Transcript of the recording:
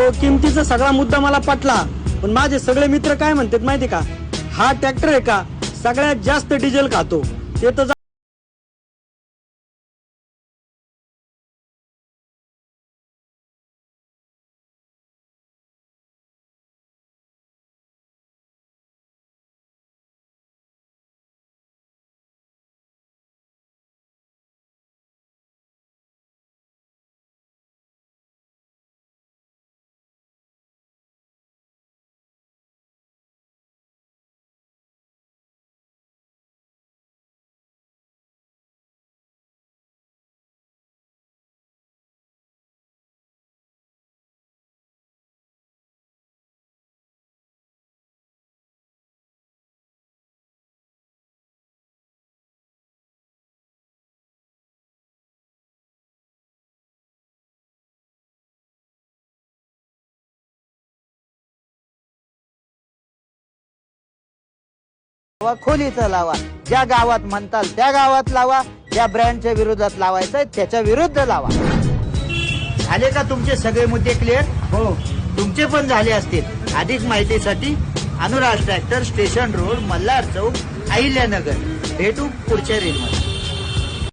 अहो किमतीचा सगळा मुद्दा मला पटला, पण माझे सगळे मित्र काय म्हणतात माहिती का, हा ट्रॅक्टर आहे का सगळ्यात जास्त डिझेल खातो ते तर खोलीचं लावा, ज्या गावात म्हणताल त्या गावात लावा, ज्या ब्रँडच्या विरोधात लावायचं त्याच्या विरुद्ध लावा. झाले का तुमचे सगळे मुद्दे क्लिअर? हो. तुमचे पण झाले असतील. अधिक माहितीसाठी Anuraj tractor, station road, Malhar चौक, अहिल्यानगर. भेटू पुढच्या रीलमध्ये.